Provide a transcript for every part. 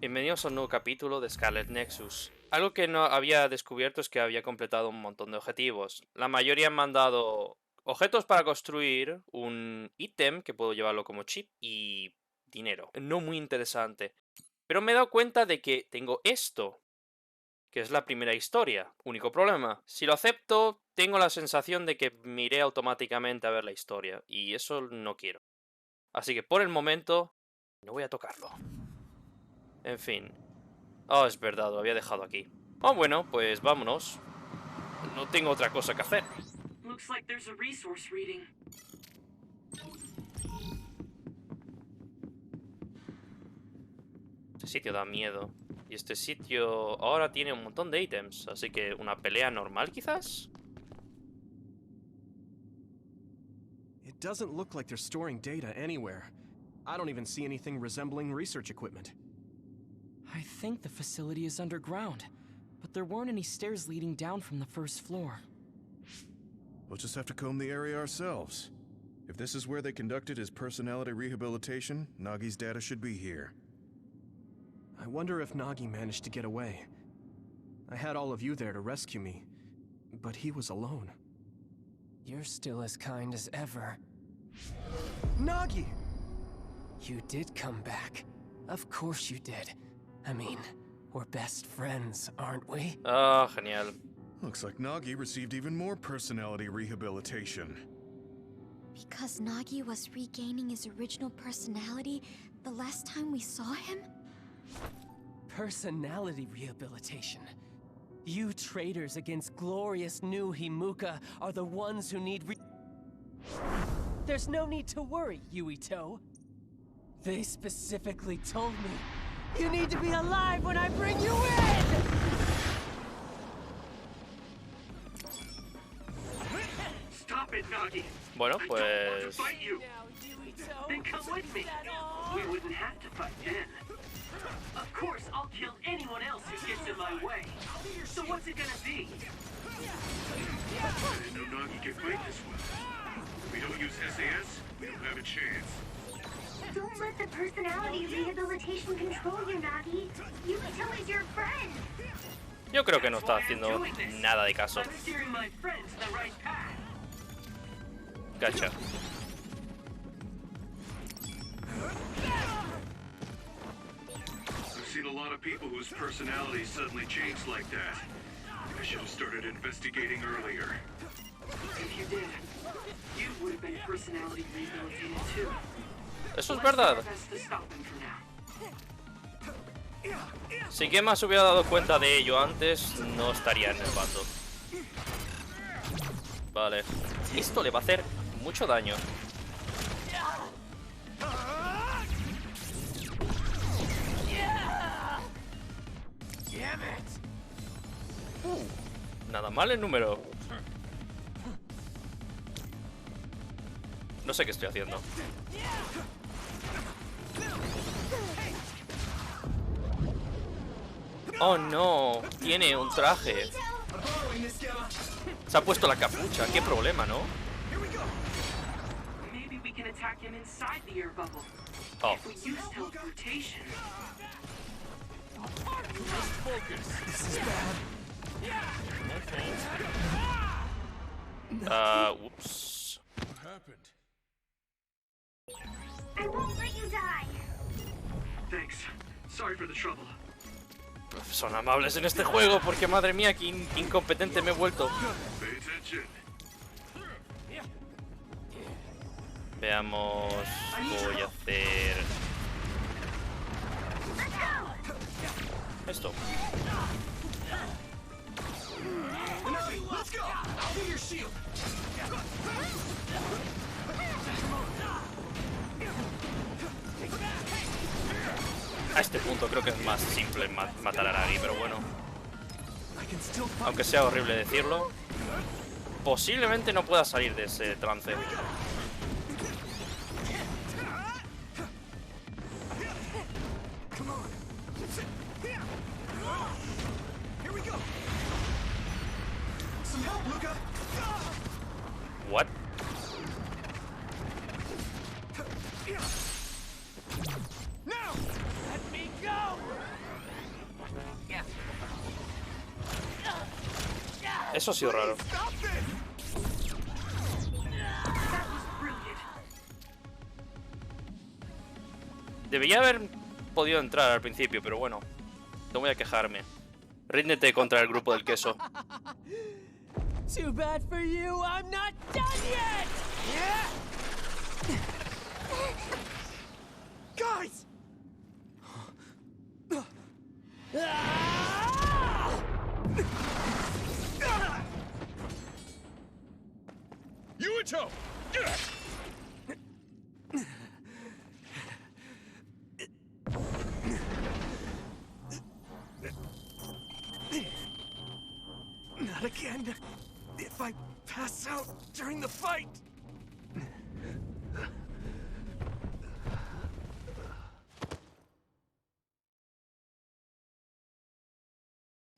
Bienvenidos a un nuevo capítulo de Scarlet Nexus. Algo que no había descubierto es que había completado un montón de objetivos. La mayoría han mandado objetos para construir, un ítem que puedo llevarlo como chip y dinero. No muy interesante. Pero me he dado cuenta de que tengo esto, que es la primera historia. Único problema, si lo acepto, tengo la sensación de que me iré automáticamente a ver la historia. Y eso no quiero. Así que por el momento, no voy a tocarlo. En fin. Oh, es verdad, lo había dejado aquí. Oh, bueno, pues vámonos. No tengo otra cosa que hacer. Looks like there's a resource reading. Este sitio da miedo. Y este sitio ahora tiene un montón de ítems. Así que una pelea normal, quizás. It doesn't look like they're storing data anywhere. I don't even see anything resembling research equipment. I think the facility is underground, but there weren't any stairs leading down from the first floor. We'll just have to comb the area ourselves. If this is where they conducted his personality rehabilitation, Nagi's data should be here. I wonder if Nagi managed to get away. I had all of you there to rescue me, but he was alone. You're still as kind as ever. Nagi! You did come back. Of course you did. I mean, we're best friends, aren't we? Ah, genial. Looks like Nagi received even more personality rehabilitation. Because Nagi was regaining his original personality the last time we saw him? Personality rehabilitation. You traitors against glorious new Himuka are the ones who need There's no need to worry, Yuito. They specifically told me you need to be alive when I bring you in! Stop it, Nagi! Bueno, I don't want to pues... fight you! Now, Yuito, Then come with me! is that all? We wouldn't have to fight then. Of course, I'll kill anyone else who gets in my way. So what's it gonna be? I didn't know Nagi could fight this well. If we don't use SAS, we don't have a chance. Don't let the personality rehabilitation control you, Nagi. Yuito is your friend. Yo creo que no está haciendo nada de caso. I'm steering my friend to the right path. Gacha. I've seen a lot of people whose personalities suddenly changed like that. I should have started investigating earlier. If you did, you would have been personality rehabilitated too. Eso es Let's do our verdad. best to stop him for now. Si Gemma se hubiera dado cuenta de ello antes, no estaría en el bando. Vale. Esto le va a hacer mucho daño. Nada mal el número. No sé qué estoy haciendo. Oh no, tiene un traje. Se ha puesto la capucha, qué problema, ¿no? Maybe we can attack him inside the air bubble. Oh. If we use teleportation. Ups. What happened? I won't let you die. Thanks. Sorry for the trouble. Son amables en este juego porque madre mía, qué incompetente me he vuelto. Pay attention. Veamos, voy a hacer esto. Let's go! I'll be your shield! A este punto creo que es más simple matar a Nagi, pero bueno. Aunque sea horrible decirlo, posiblemente no pueda salir de ese trance. What? Let me go! Eso ha sido raro. That was brilliant. Debería haber podido entrar al principio, pero bueno. No voy a quejarme. Ríndete contra el grupo del queso. Too bad for you, I'm not done yet! Guys! Yuito! Not again. If I pass out during the fight.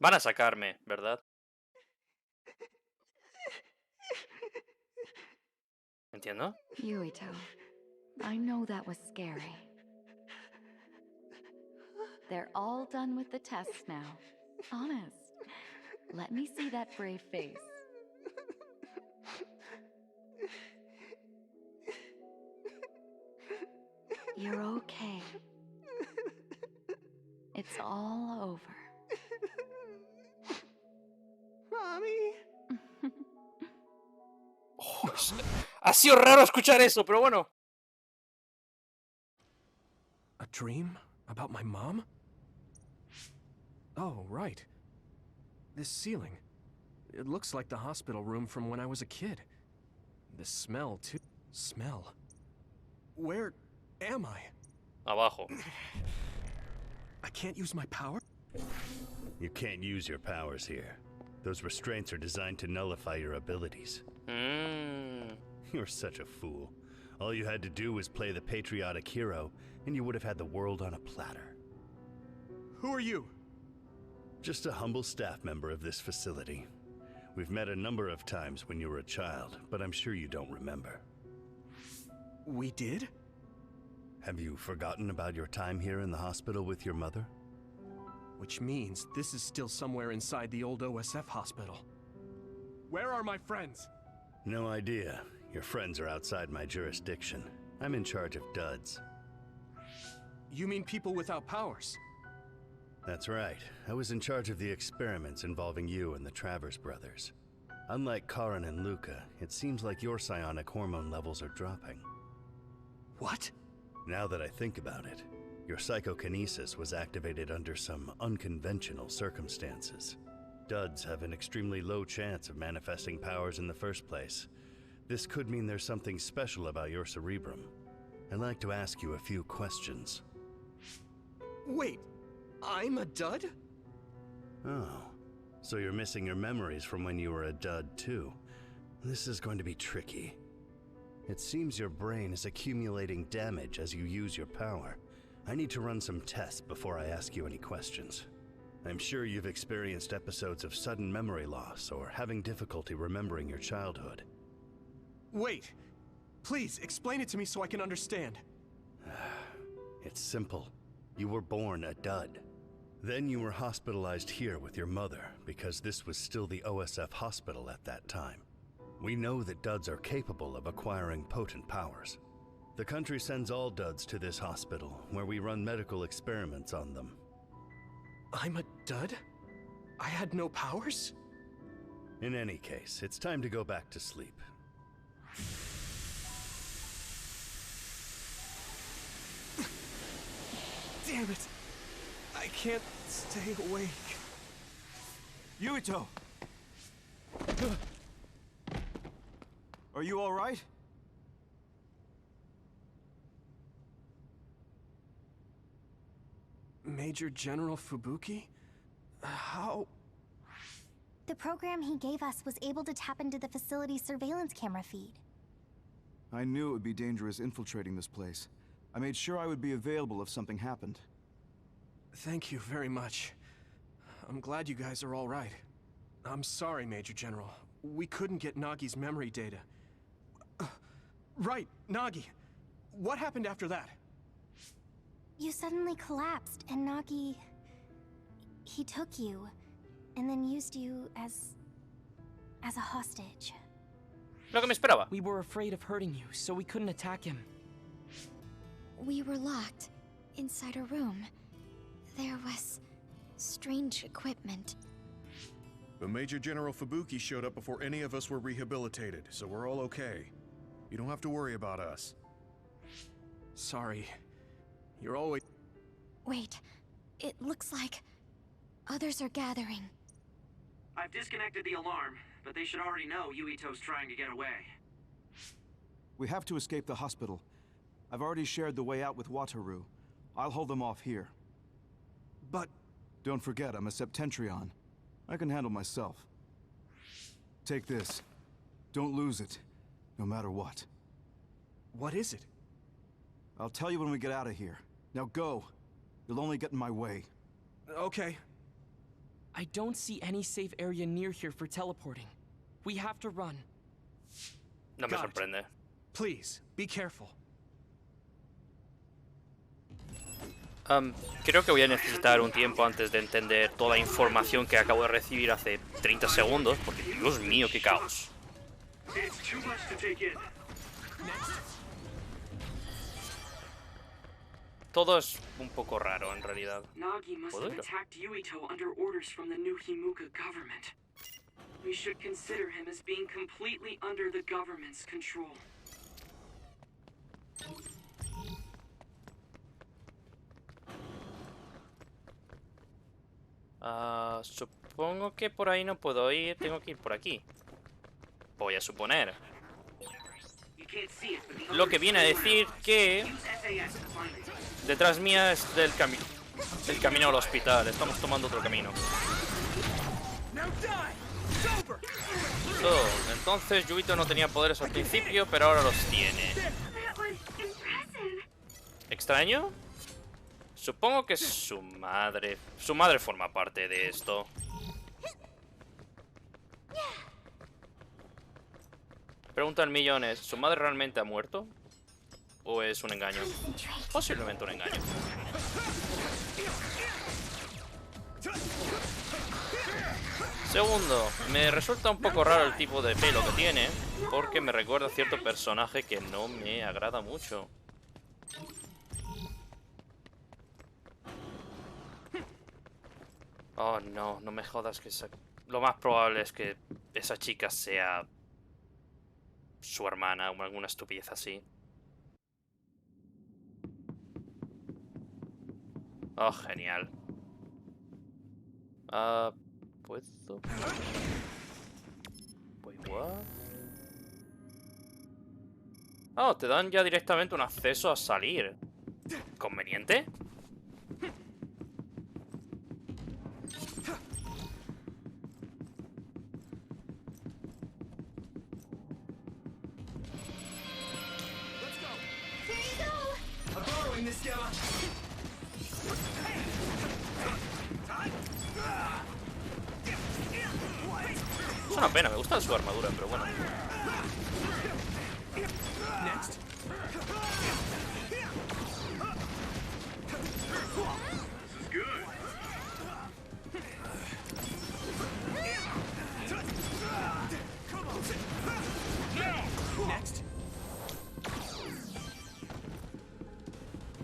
Van a sacarme, ¿verdad? ¿Entiendo? Yuito, I know that was scary. They're all done with the tests now. Honest. Let me see that brave face. You're okay. It's all over. Mommy. Oh, ha sido raro escuchar eso, pero bueno. A dream about my mom? Oh, right. This ceiling. It looks like the hospital room from when I was a kid. The smell, too. Smell. Where am I? Abajo. I can't use my power? You can't use your powers here. Those restraints are designed to nullify your abilities. You're such a fool. All you had to do was play the patriotic hero, and you would have had the world on a platter. Who are you? Just a humble staff member of this facility. We've met a number of times when you were a child, but I'm sure you don't remember. We did? Have you forgotten about your time here in the hospital with your mother? Which means this is still somewhere inside the old OSF hospital. Where are my friends? No idea. Your friends are outside my jurisdiction. I'm in charge of duds. You mean people without powers? That's right. I was in charge of the experiments involving you and the Travers brothers. Unlike Karin and Luca, it seems like your psionic hormone levels are dropping. What? Now that I think about it, your psychokinesis was activated under some unconventional circumstances. Duds have an extremely low chance of manifesting powers in the first place. This could mean there's something special about your cerebrum. I'd like to ask you a few questions. Wait, I'm a dud? Oh, so you're missing your memories from when you were a dud too. This is going to be tricky. It seems your brain is accumulating damage as you use your power. I need to run some tests before I ask you any questions. I'm sure you've experienced episodes of sudden memory loss or having difficulty remembering your childhood. Wait, please explain it to me so I can understand. It's simple. You were born a dud. Then you were hospitalized here with your mother because this was still the OSF hospital at that time. We know that duds are capable of acquiring potent powers. The country sends all duds to this hospital, where we run medical experiments on them. I'm a dud? I had no powers? In any case, it's time to go back to sleep. Damn it! I can't stay awake. Yuito! Are you all right? Major General Fubuki? How? The program he gave us was able to tap into the facility's surveillance camera feed. I knew it would be dangerous infiltrating this place. I made sure I would be available if something happened. Thank you very much. I'm glad you guys are all right. I'm sorry, Major General. We couldn't get Nagi's memory data. Right, Nagi. What happened after that? You suddenly collapsed, and Nagi... he took you, and then used you as... as a hostage. Lo que me esperaba. We were afraid of hurting you, so we couldn't attack him. We were locked inside a room. There was strange equipment. But Major General Fubuki showed up before any of us were rehabilitated, so we're all okay. You don't have to worry about us. Sorry. You're always... Wait, it looks like others are gathering. I've disconnected the alarm, but they should already know Yuito's trying to get away. We have to escape the hospital. I've already shared the way out with Wataru. I'll hold them off here. But... Don't forget, I'm a Septentrion. I can handle myself. Take this. Don't lose it, no matter what. What is it? I'll tell you when we get out of here. Now go. You'll only get in my way. Okay. I don't see any safe area near here for teleporting. We have to run. No me sorprende. Please, be careful. Creo que voy a necesitar un tiempo antes de entender toda la información que acabo de recibir hace 30 segundos, porque Dios mío, qué caos. It's too much to take in. Todo es un poco raro en realidad. Nagi must have attacked Yuito under orders from the new Himuka government. We should consider him as being completely under the government's control. Supongo que por ahí no puedo ir, tengo que ir por aquí. Voy a suponer. Lo que viene a decir que detrás mía es el camino al hospital. Estamos tomando otro camino. Entonces Yuito no tenía poderes al principio, pero ahora los tiene. ¿Extraño? Supongo que es su madre. Su madre forma parte de esto. Preguntan millones, ¿su madre realmente ha muerto? ¿O es un engaño? Posiblemente un engaño. Segundo, me resulta un poco raro el tipo de pelo que tiene, porque me recuerda a cierto personaje que no me agrada mucho. Oh no, no me jodas que lo más probable es que esa chica sea su hermana o alguna estupidez así. Oh, genial. ¿Puedo? Wait, what? Oh, te dan ya directamente un acceso a salir. ¿Conveniente? Es una pena, me gusta su armadura, pero bueno.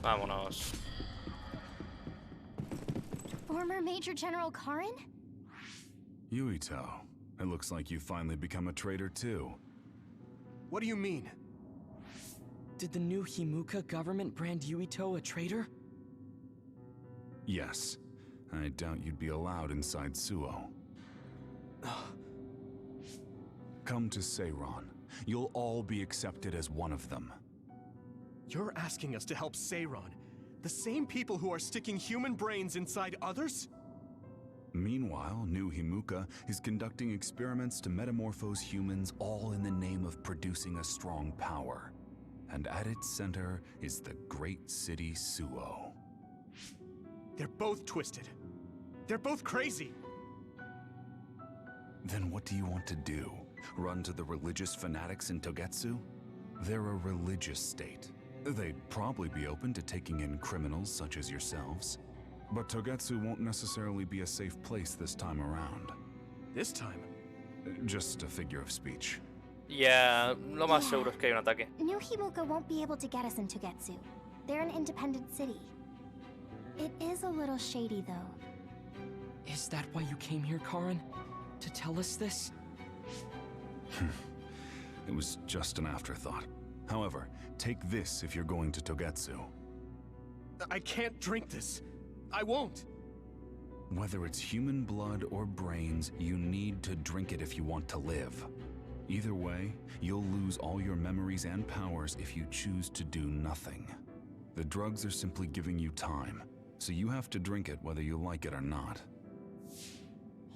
Vámonos. Former Major General Karin? Yuito, it looks like you finally become a traitor too. What do you mean? Did the new Himuka government brand Yuito a traitor? Yes. I doubt you'd be allowed inside Suo. Come to Seiron. You'll all be accepted as one of them. You're asking us to help Seiron, the same people who are sticking human brains inside others? Meanwhile, new Himuka is conducting experiments to metamorphose humans, all in the name of producing a strong power. And at its center is the great city Suo. They're both twisted. They're both crazy. Then what do you want to do? Run to the religious fanatics in Togetsu? They're a religious state. They'd probably be open to taking in criminals such as yourselves. But Togetsu won't necessarily be a safe place this time around. This time? Just a figure of speech. Ya, lo más seguro es que hay un ataque. New Himuka won't be able to get us into Togetsu. They're an independent city. It is a little shady, though. Is that why you came here, Karin? To tell us this? It was just an afterthought. However, take this if you're going to Togetsu. I can't drink this. I won't. Whether it's human blood or brains, you need to drink it if you want to live. Either way, you'll lose all your memories and powers if you choose to do nothing. The drugs are simply giving you time, so you have to drink it whether you like it or not.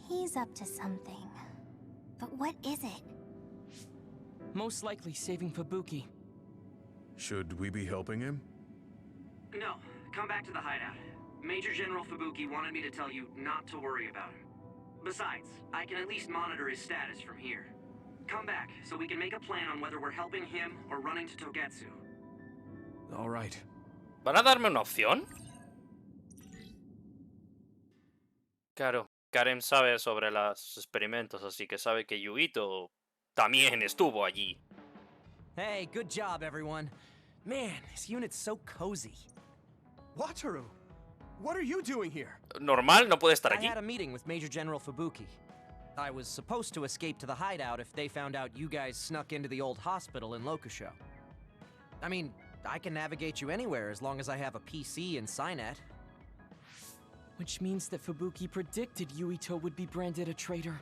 He's up to something. But what is it? Most likely saving Fubuki. Should we be helping him? No, come back to the hideout. Major General Fubuki wanted me to tell you not to worry about him. Besides, I can at least monitor his status from here. Come back, so we can make a plan on whether we're helping him or running to Togetsu. All right. ¿Van a darme una opción? Claro, Karen sabe sobre los experimentos, así que sabe que Yuito también estuvo allí. Hey, good job, everyone. Man, this unit's so cozy. Wataru, what are you doing here? Normal, no puede estar I aquí. had a meeting with Major General Fubuki. I was supposed to escape to the hideout if they found out you guys snuck into the old hospital in Lokusho. I mean, I can navigate you anywhere as long as I have a PC and Cynet. Which means that Fubuki predicted Yuito would be branded a traitor.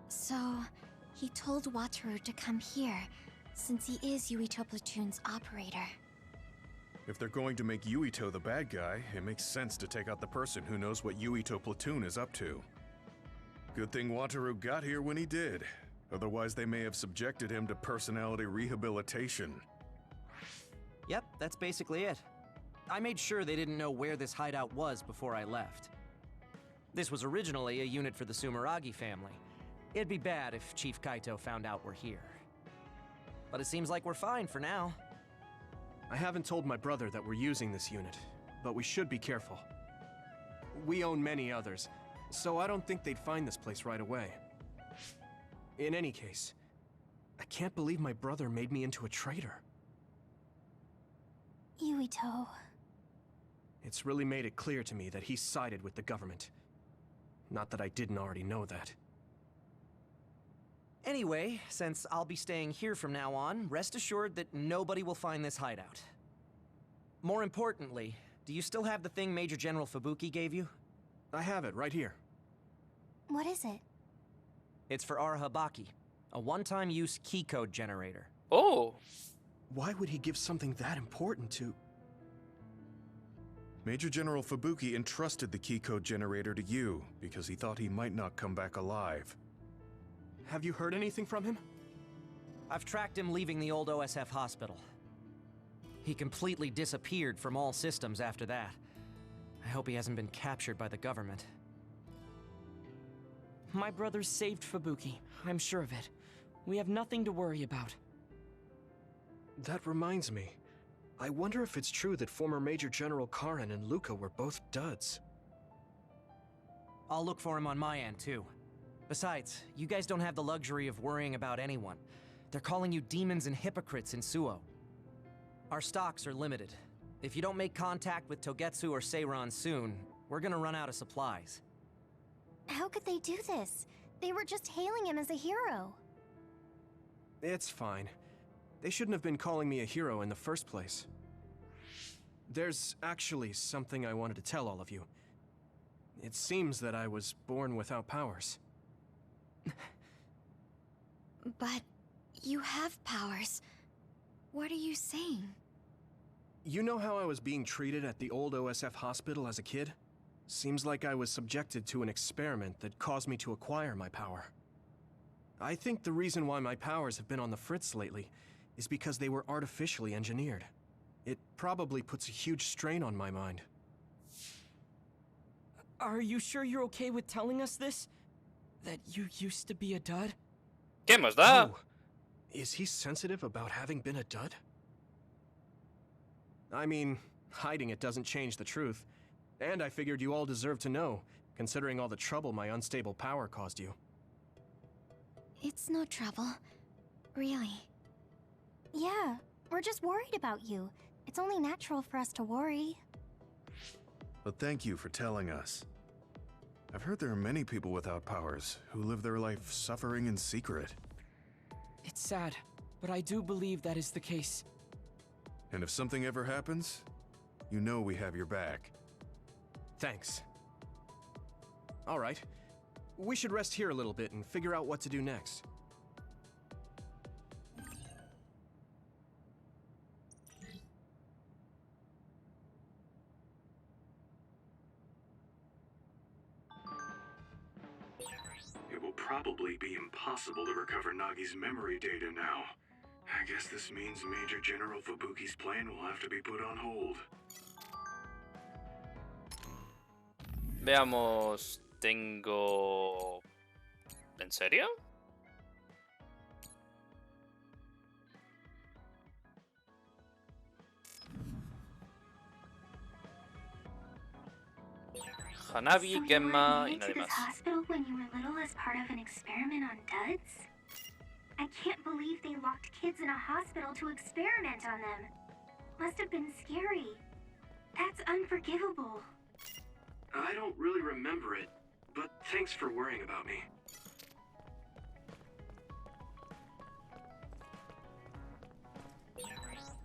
So, he told Wataru to come here, since he is Yuito Platoon's operator. If they're going to make Yuito the bad guy, it makes sense to take out the person who knows what Yuito Platoon is up to. Good thing Wataru got here when he did. Otherwise, they may have subjected him to personality rehabilitation. Yep, that's basically it. I made sure they didn't know where this hideout was before I left. This was originally a unit for the Sumeragi family. It'd be bad if Chief Kaito found out we're here. But it seems like we're fine for now. I haven't told my brother that we're using this unit, but we should be careful. We own many others, so I don't think they'd find this place right away. In any case, I can't believe my brother made me into a traitor. Yuito. It's really made it clear to me that he sided with the government. Not that I didn't already know that. Anyway, since I'll be staying here from now on, rest assured that nobody will find this hideout. More importantly, do you still have the thing Major General Fubuki gave you? I have it right here. What is it? It's for our Habaki, a one-time use key code generator. Oh! Why would he give something that important to... Major General Fubuki entrusted the key code generator to you because he thought he might not come back alive. Have you heard anything from him? I've tracked him leaving the old OSF hospital. He completely disappeared from all systems after that. I hope he hasn't been captured by the government. My brother saved Fubuki, I'm sure of it. We have nothing to worry about. That reminds me. I wonder if it's true that former Major General Karin and Luca were both duds. I'll look for him on my end, too. Besides, you guys don't have the luxury of worrying about anyone. They're calling you demons and hypocrites in Suo. Our stocks are limited. If you don't make contact with Togetsu or Seiran soon, we're gonna run out of supplies. How could they do this? They were just hailing him as a hero. It's fine. They shouldn't have been calling me a hero in the first place. There's actually something I wanted to tell all of you. It seems that I was born without powers. But you have powers. What are you saying? You know how I was being treated at the old OSF hospital as a kid? Seems like I was subjected to an experiment that caused me to acquire my power. I think the reason why my powers have been on the fritz lately is because they were artificially engineered. It probably puts a huge strain on my mind. Are you sure you're okay with telling us this? That you used to be a dud? ¿Qué más da? Oh, is he sensitive about having been a dud? I mean, hiding it doesn't change the truth. And I figured you all deserve to know, considering all the trouble my unstable power caused you. It's no trouble. Really. Yeah, we're just worried about you. It's only natural for us to worry. But thank you for telling us. I've heard there are many people without powers who live their life suffering in secret. It's sad, but I do believe that is the case. And if something ever happens, you know we have your back. Thanks. All right. We should rest here a little bit and figure out what to do next. It will probably be impossible to recover Nagi's memory data now. I guess this means Major General Fubuki's plan will have to be put on hold. Veamos, tengo... ¿En serio? Hanabi, Gemma y nadie más. Hospital when you were little as part of an experiment on duds? I can't believe they locked kids in a hospital to experiment on them. Must have been scary. That's unforgivable. I don't really remember it, but thanks for worrying about me.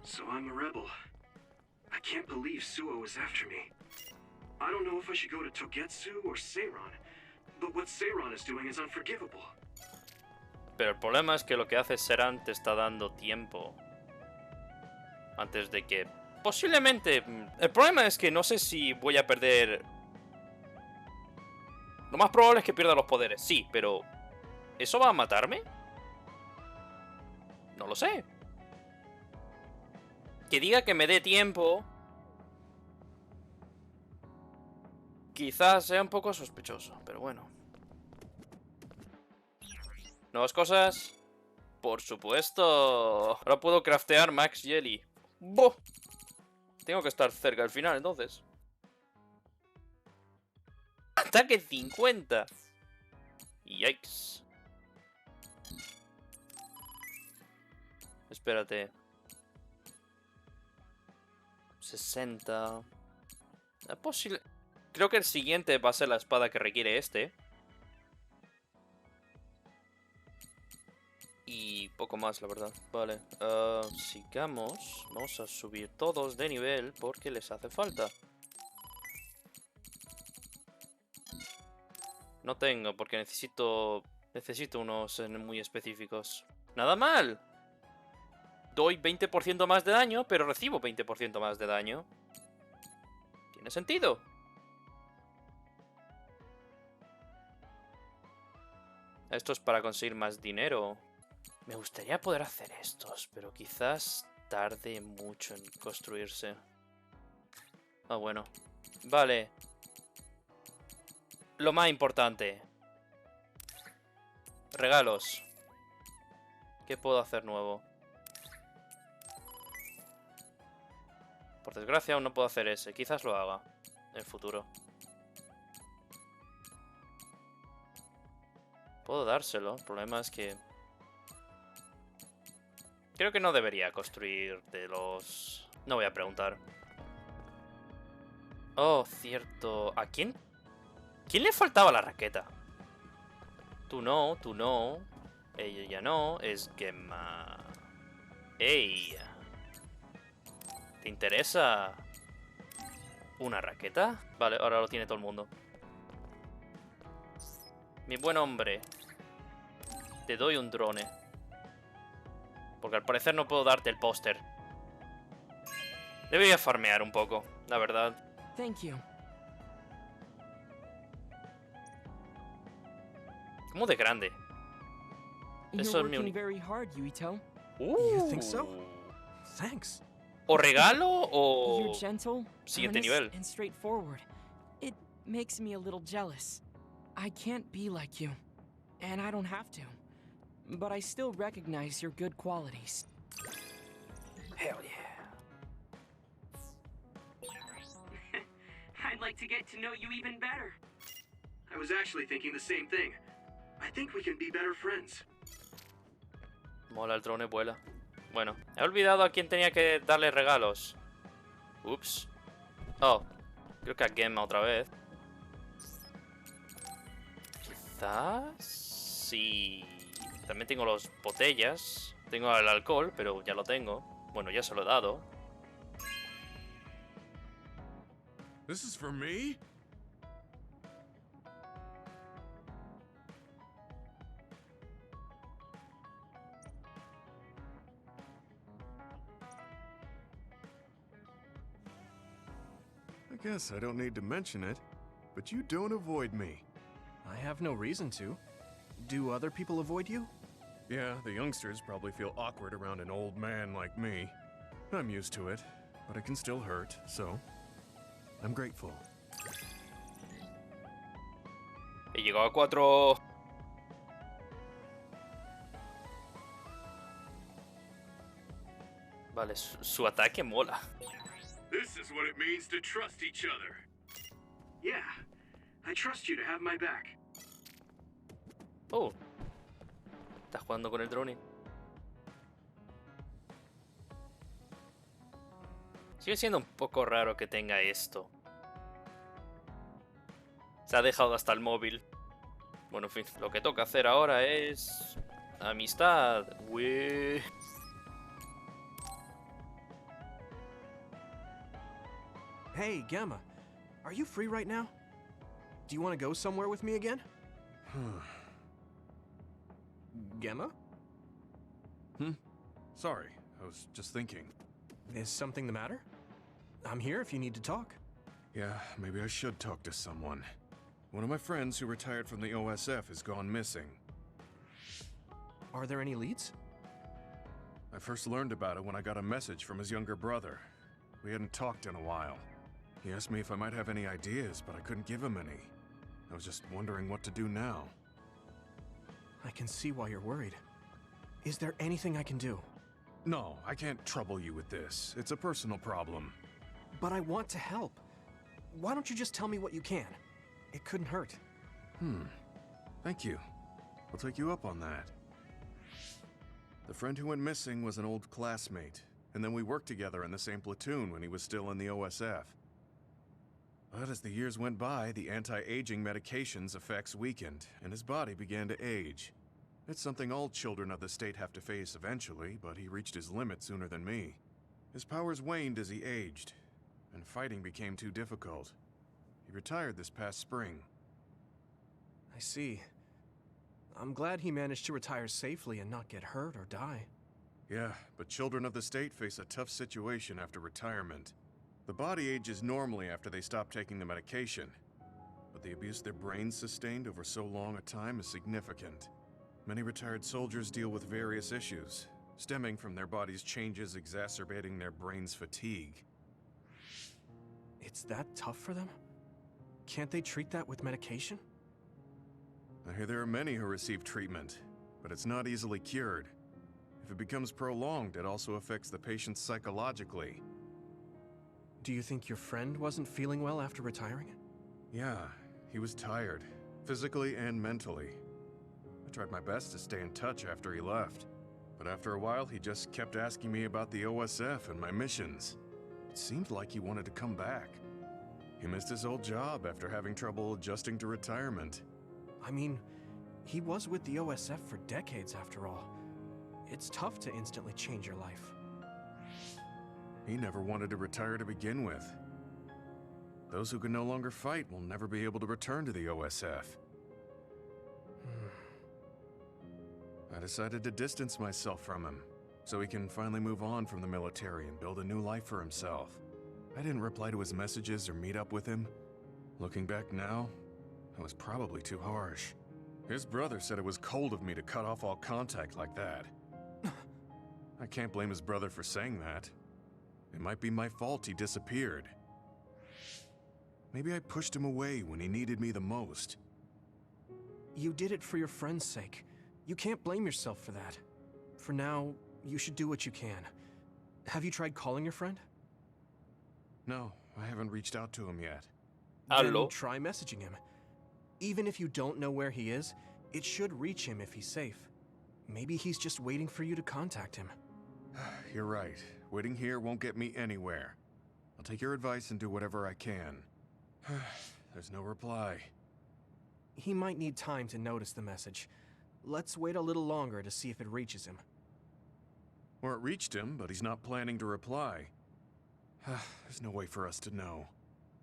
So I'm a rebel. I can't believe Suo is after me. I don't know if I should go to Togetsu or Seiran, but what Seiran is doing is unforgivable. Pero el problema es que lo que hace Seiran te está dando tiempo. Antes de que... Posiblemente... El problema es que no sé si voy a perder... Lo más probable es que pierda los poderes, sí, pero... ¿Eso va a matarme? No lo sé. Que diga que me dé tiempo... Quizás sea un poco sospechoso, pero bueno. ¿Nuevas cosas? Por supuesto. Ahora puedo craftear Max Jelly. ¡Boh! Tengo que estar cerca del final, entonces. Ataque 50. Yikes. Espérate. 60. Es posible... Creo que el siguiente va a ser la espada que requiere este. Y poco más, la verdad. Vale. Sigamos. Vamos a subir todos de nivel porque les hace falta. No tengo porque necesito unos muy específicos. ¡Nada mal! Doy 20% más de daño, pero recibo 20% más de daño. ¿Tiene sentido? Esto es para conseguir más dinero. Me gustaría poder hacer estos, pero quizás tarde mucho en construirse. Ah, bueno. Vale. Lo más importante. Regalos. ¿Qué puedo hacer nuevo? Por desgracia aún no puedo hacer ese. Quizás lo haga en el futuro. Puedo dárselo. El problema es que... Creo que no debería construir de los... No voy a preguntar. Oh, cierto. ¿A quién? ¿Quién le faltaba la raqueta? Tú no, tú no. Ella ya no. Es Gemma. ¡Ey! ¿Te interesa una raqueta? Vale, ahora lo tiene todo el mundo. Mi buen hombre. Te doy un drone. Porque al parecer no puedo darte el póster. Debería farmear un poco, la verdad. Thank you. ¿Cómo de grande? Eso es mi working very hard, Yuito. You think so? Thanks. O regalo o You're gentle, siguiente honest, nivel. and straightforward. It makes me a little jealous. I can't be like you, and I don't have to. But I still recognize your good qualities. Hell yeah. I'd like to get to know you even better. I was actually thinking the same thing. I think we can be better friends. Mola, el drone vuela. Bueno, he olvidado a quién tenía que darle regalos. Ups. Oh, creo que a Gemma otra vez. Quizás... Sí. También tengo los botellas. Tengo el alcohol, pero ya lo tengo. Bueno, ya se lo he dado. This is for me? I guess I don't need to mention it, but you don't avoid me. I have no reason to. Do other people avoid you? Yeah, the youngsters probably feel awkward around an old man like me. I'm used to it, but it can still hurt, so I'm grateful. He llegado a 4. Vale, su ataque mola. This is what it means to trust each other. Yeah, I trust you to have my back. Oh. Estás jugando con el drone. Sigue siendo un poco raro que tenga esto. Se ha dejado hasta el móvil. Bueno, en fin, lo que toca hacer ahora es... amistad. Ué. Hey, Gemma. Are you free right now? Do you want to go somewhere with me again? Gemma? Sorry, I was just thinking. Is something the matter? I'm here if you need to talk. Yeah, maybe I should talk to someone. One of my friends who retired from the OSF has gone missing. Are there any leads? I first learned about it when I got a message from his younger brother. We hadn't talked in a while. He asked me if I might have any ideas, but I couldn't give him any. I was just wondering what to do now. I can see why you're worried. Is there anything I can do? No, I can't trouble you with this. It's a personal problem. But I want to help. Why don't you just tell me what you can? It couldn't hurt. Thank you. I'll take you up on that. The friend who went missing was an old classmate, and then we worked together in the same platoon when he was still in the OSF. But as the years went by, the anti-aging medication's effects weakened, and his body began to age. It's something all children of the state have to face eventually, but he reached his limit sooner than me. His powers waned as he aged, and fighting became too difficult. He retired this past spring. I see. I'm glad he managed to retire safely and not get hurt or die. Yeah, but children of the state face a tough situation after retirement. The body ages normally after they stop taking the medication, but the abuse their brains sustained over so long a time is significant. Many retired soldiers deal with various issues, stemming from their body's changes exacerbating their brain's fatigue. It's that tough for them? Can't they treat that with medication? I hear there are many who receive treatment, but it's not easily cured. If it becomes prolonged, it also affects the patient psychologically. Do you think your friend wasn't feeling well after retiring? Yeah, he was tired, physically and mentally. I tried my best to stay in touch after he left, but after a while he just kept asking me about the OSF and my missions. It seemed like he wanted to come back. He missed his old job after having trouble adjusting to retirement. I mean, he was with the OSF for decades after all. It's tough to instantly change your life. He never wanted to retire to begin with. Those who can no longer fight will never be able to return to the OSF. I decided to distance myself from him, so he can finally move on from the military and build a new life for himself. I didn't reply to his messages or meet up with him. Looking back now, I was probably too harsh. His brother said it was cold of me to cut off all contact like that. I can't blame his brother for saying that. It might be my fault he disappeared. Maybe I pushed him away when he needed me the most. You did it for your friend's sake. You can't blame yourself for that. For now, you should do what you can. Have you tried calling your friend? No, I haven't reached out to him yet. Hello? Then try messaging him. Even if you don't know where he is, it should reach him if he's safe. Maybe he's just waiting for you to contact him. You're right. Waiting here won't get me anywhere. I'll take your advice and do whatever I can. There's no reply. He might need time to notice the message. Let's wait a little longer to see if it reaches him. Or it reached him, but he's not planning to reply. There's no way for us to know.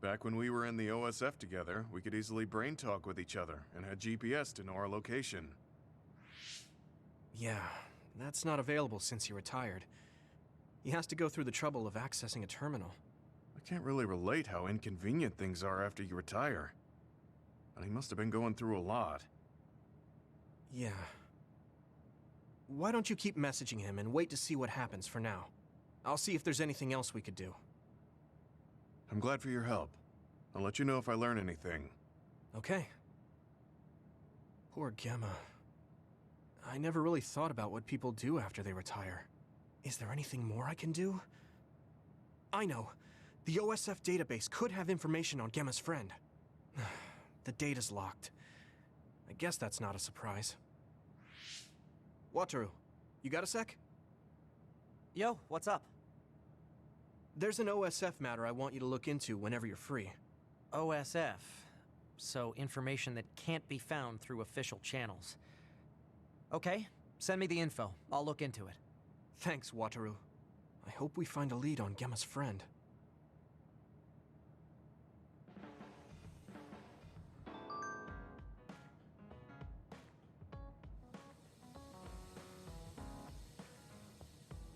Back when we were in the OSF together, we could easily brain talk with each other and had GPS to know our location. Yeah, that's not available since he retired. He has to go through the trouble of accessing a terminal. I can't really relate how inconvenient things are after you retire. But he must have been going through a lot. Yeah. Why don't you keep messaging him and wait to see what happens for now? I'll see if there's anything else we could do. I'm glad for your help. I'll let you know if I learn anything. Okay. Poor Gemma. I never really thought about what people do after they retire. Is there anything more I can do? I know. The OSF database could have information on Gemma's friend. The data's locked. I guess that's not a surprise. Wataru, you got a sec? Yo, what's up? There's an OSF matter I want you to look into whenever you're free. OSF. So information that can't be found through official channels. Okay, send me the info. I'll look into it. Thanks, Wataru. I hope we find a lead on Gemma's friend.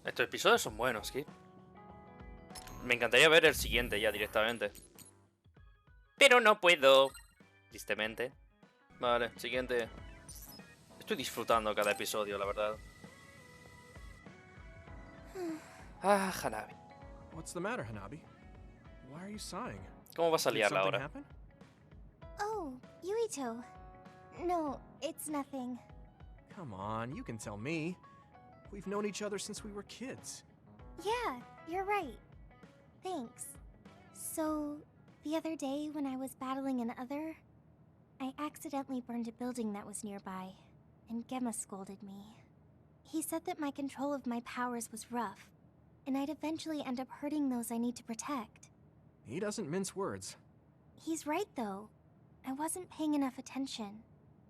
Estos episodios son buenos, Kip. Me encantaría ver el siguiente ya directamente. Pero no puedo. Tristemente. Vale, siguiente. Estoy disfrutando cada episodio, la verdad. Ah, Hanabi. What's the matter, Hanabi? Why are you sighing? ¿Cómo vas a Did liarla something ahora? happen? Oh, Yuito. No, it's nothing. Come on, you can tell me. We've known each other since we were kids. Yeah, you're right. Thanks. So, the other day when I was battling an other, I accidentally burned a building that was nearby, and Gemma scolded me. He said that my control of my powers was rough, and I'd eventually end up hurting those I need to protect. He doesn't mince words. He's right, though. I wasn't paying enough attention.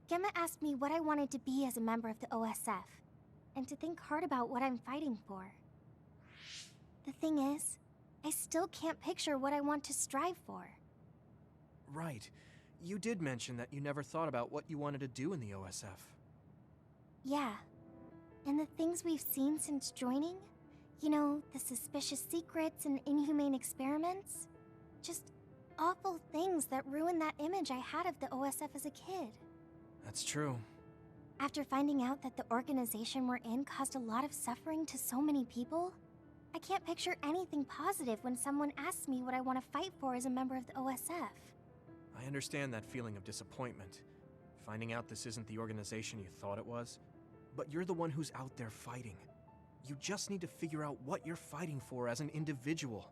Gemma asked me what I wanted to be as a member of the OSF, and to think hard about what I'm fighting for. The thing is, I still can't picture what I want to strive for. Right. You did mention that you never thought about what you wanted to do in the OSF. Yeah. And the things we've seen since joining? You know, the suspicious secrets and inhumane experiments? Just awful things that ruined that image I had of the OSF as a kid. That's true. After finding out that the organization we're in caused a lot of suffering to so many people, I can't picture anything positive when someone asks me what I want to fight for as a member of the OSF. I understand that feeling of disappointment. Finding out this isn't the organization you thought it was. But you're the one who's out there fighting. You just need to figure out what you're fighting for as an individual,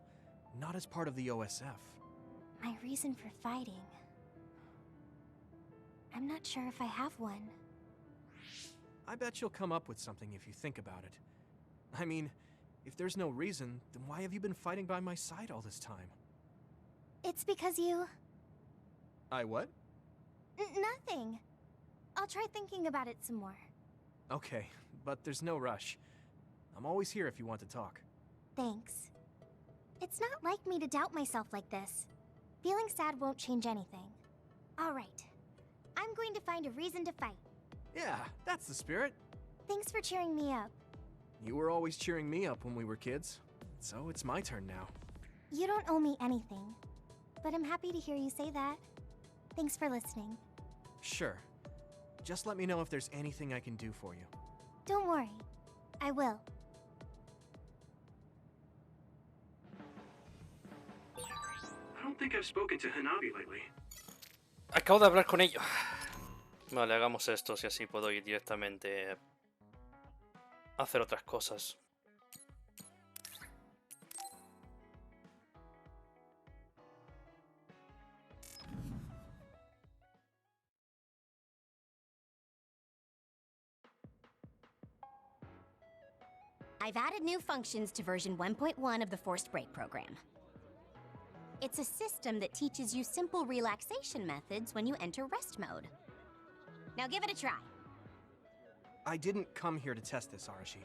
not as part of the OSF. My reason for fighting... I'm not sure if I have one. I bet you'll come up with something if you think about it. I mean, if there's no reason, then why have you been fighting by my side all this time? It's because you... I what? Nothing. I'll try thinking about it some more. Okay, but there's no rush. I'm always here if you want to talk. Thanks. It's not like me to doubt myself like this. Feeling sad won't change anything. Alright. I'm going to find a reason to fight. Yeah, that's the spirit. Thanks for cheering me up. You were always cheering me up when we were kids, so it's my turn now. You don't owe me anything, but I'm happy to hear you say that. Thanks for listening. Sure. Just let me know if there's anything I can do for you. Don't worry. I will. I don't think I've spoken to Hanabi lately. Acabo de hablar con ellos. Vale, hagamos esto, si así puedo ir directamente a hacer otras cosas. I've added new functions to version 1.1 of the Forced Break program. It's a system that teaches you simple relaxation methods when you enter rest mode. Now give it a try. I didn't come here to test this, Arashi.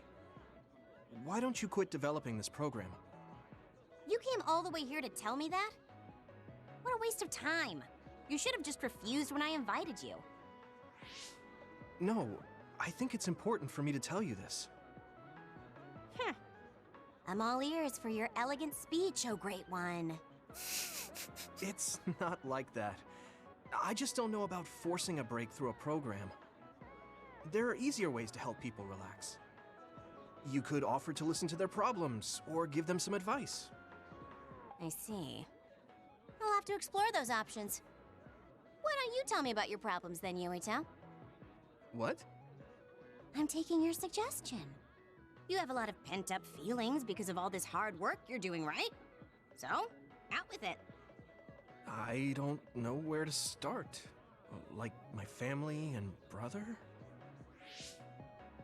Why don't you quit developing this program? You came all the way here to tell me that? What a waste of time. You should have just refused when I invited you. No, I think it's important for me to tell you this. I'm all ears for your elegant speech, oh great one. It's not like that. I just don't know about forcing a break through a program. There are easier ways to help people relax. You could offer to listen to their problems, or give them some advice. I see. I'll have to explore those options. Why don't you tell me about your problems then, Yuito? What? I'm taking your suggestion. You have a lot of pent-up feelings because of all this hard work you're doing, right? So, out with it. I don't know where to start. Like my family and brother?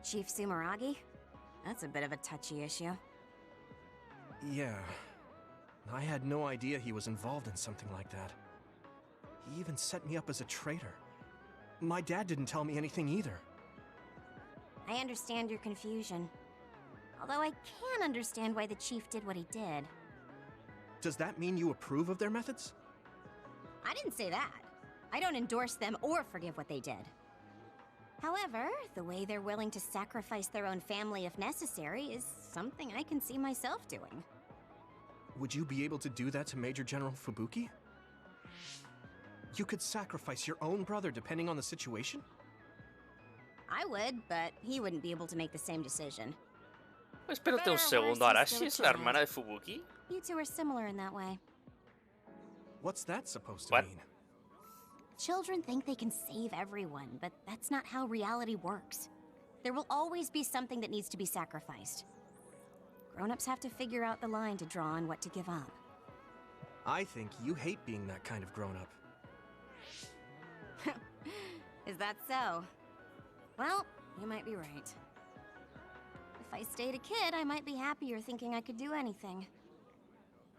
Chief Sumeragi? That's a bit of a touchy issue. Yeah. I had no idea he was involved in something like that. He even set me up as a traitor. My dad didn't tell me anything either. I understand your confusion. Although I can understand why the chief did what he did. Does that mean you approve of their methods? I didn't say that. I don't endorse them or forgive what they did. However, the way they're willing to sacrifice their own family if necessary is something I can see myself doing. Would you be able to do that to Major General Fubuki? You could sacrifice your own brother depending on the situation? I would, but he wouldn't be able to make the same decision. Espérate un segundo, ¿Arashi es la hermana de Fubuki? You two are similar in that way. What's that supposed to mean? Children think they can save everyone, but that's not how reality works. There will always be something that needs to be sacrificed. Grown-ups have to figure out the line to draw on what to give up. I think you hate being that kind of grown-up. Is that so? Well, you might be right. If I stayed a kid, I might be happier thinking I could do anything.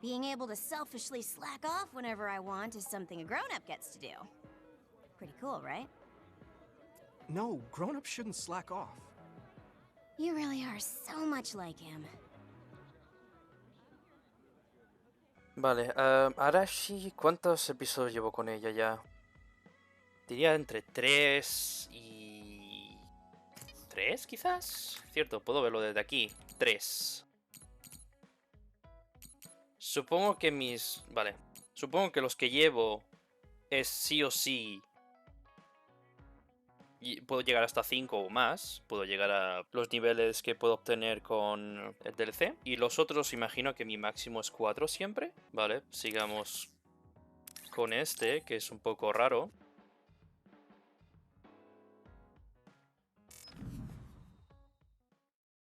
Being able to selfishly slack off whenever I want is something a grown-up gets to do. Pretty cool, right? No, grown-ups shouldn't slack off. You really are so much like him. Vale, Arashi, ¿cuántos episodios llevo con ella ya? Diría entre 3 y... ¿3 quizás? Cierto, puedo verlo desde aquí. 3. Supongo que mis... Vale. Supongo que los que llevo es sí o sí... Y puedo llegar hasta 5 o más. Puedo llegar a los niveles que puedo obtener con el DLC. Y los otros imagino que mi máximo es 4 siempre. Vale, sigamos con este, que es un poco raro.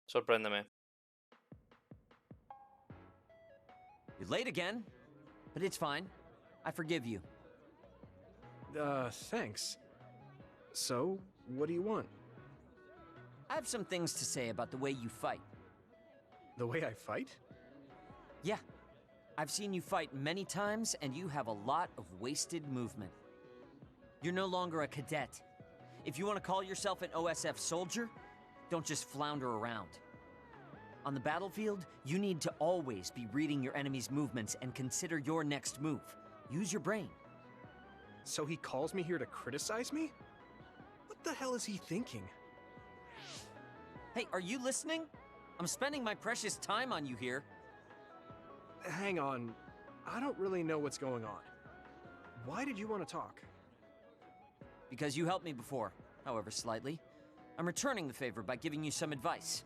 Sorpréndeme. You're late again, but it's fine. I forgive you. Thanks. So, what do you want? I have some things to say about the way you fight. The way I fight? Yeah. I've seen you fight many times, and you have a lot of wasted movement. You're no longer a cadet. If you want to call yourself an OSF soldier, don't just flounder around. On the battlefield, you need to always be reading your enemy's movements and consider your next move. Use your brain. So he calls me here to criticize me? What the hell is he thinking? Hey, are you listening? I'm spending my precious time on you here. Hang on. I don't really know what's going on. Why did you want to talk? Because you helped me before, however slightly. I'm returning the favor by giving you some advice.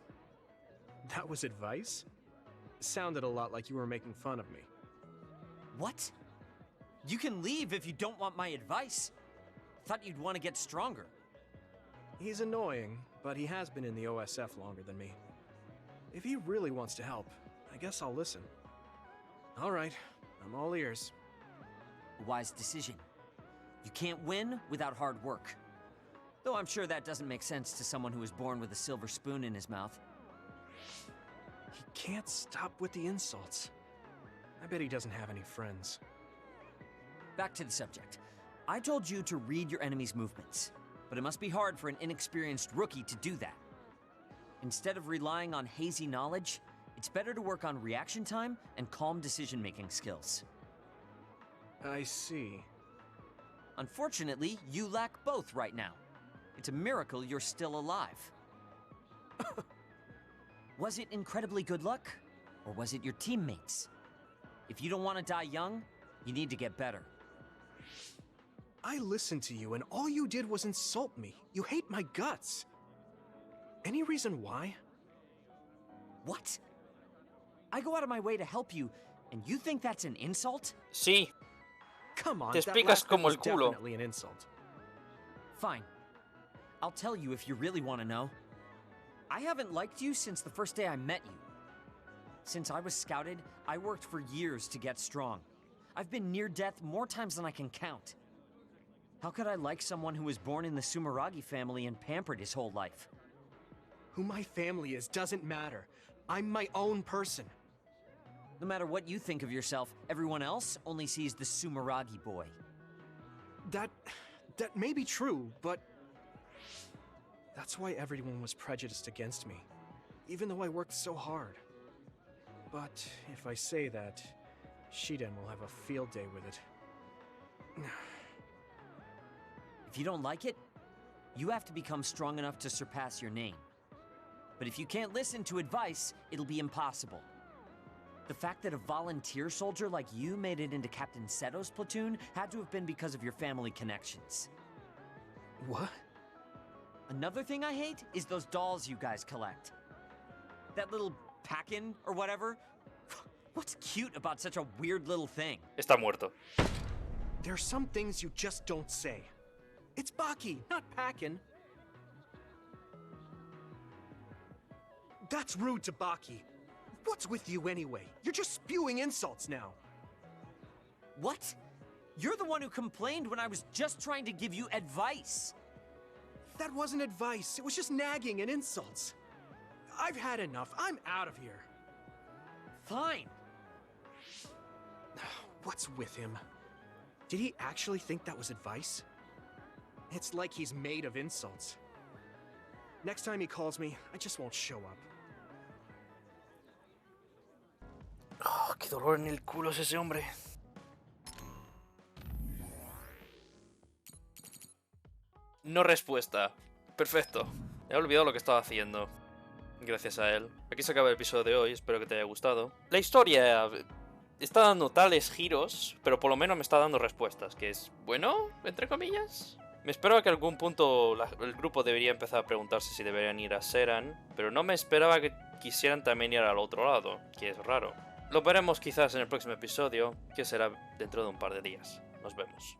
That was advice? Sounded a lot like you were making fun of me. What? You can leave if you don't want my advice. Thought you'd want to get stronger. He's annoying, but he has been in the OSF longer than me. If he really wants to help, I guess I'll listen. All right, I'm all ears. A wise decision. You can't win without hard work. Though I'm sure that doesn't make sense to someone who was born with a silver spoon in his mouth. can't stop with the insults. I bet he doesn't have any friends. Back to the subject. I told you to read your enemy's movements, but it must be hard for an inexperienced rookie to do that. Instead of relying on hazy knowledge, it's better to work on reaction time and calm decision-making skills. I see. Unfortunately, you lack both right now. It's a miracle you're still alive. Was it incredibly good luck? Or was it your teammates? If you don't want to die young, you need to get better. I listened to you and all you did was insult me. You hate my guts. Any reason why? What? I go out of my way to help you, and you think that's an insult? Sí. Come on, Te that explicas last bit como was el culo. definitely an insult. Fine. I'll tell you if you really want to know. I haven't liked you since the first day I met you. Since I was scouted, I worked for years to get strong. I've been near death more times than I can count. How could I like someone who was born in the Sumeragi family and pampered his whole life? Who my family is doesn't matter. I'm my own person. No matter what you think of yourself, everyone else only sees the Sumeragi boy. That may be true, but that's why everyone was prejudiced against me, even though I worked so hard. But if I say that, Shiden will have a field day with it. If you don't like it, you have to become strong enough to surpass your name. But if you can't listen to advice, it'll be impossible. The fact that a volunteer soldier like you made it into Captain Seto's platoon had to have been because of your family connections. What? Another thing I hate is those dolls you guys collect. That little pack-in or whatever. What's cute about such a weird little thing? Está muerto. There are some things you just don't say. It's Baki, not Packin. That's rude to Baki. What's with you anyway? You're just spewing insults now. What? You're the one who complained when I was just trying to give you advice. That wasn't advice. It was just nagging and insults. I've had enough. I'm out of here. Fine. What's with him? Did he actually think that was advice? It's like he's made of insults. Next time he calls me, I just won't show up. Oh, qué dolor en el culo es ese hombre. No respuesta. Perfecto. He olvidado lo que estaba haciendo. Gracias a él. Aquí se acaba el episodio de hoy. Espero que te haya gustado. La historia está dando tales giros, pero por lo menos me está dando respuestas. Que es bueno, entre comillas. Me esperaba que a algún punto el grupo debería empezar a preguntarse si deberían ir a Seran, pero no me esperaba que quisieran también ir al otro lado, que es raro. Lo veremos quizás en el próximo episodio, que será dentro de un par de días. Nos vemos.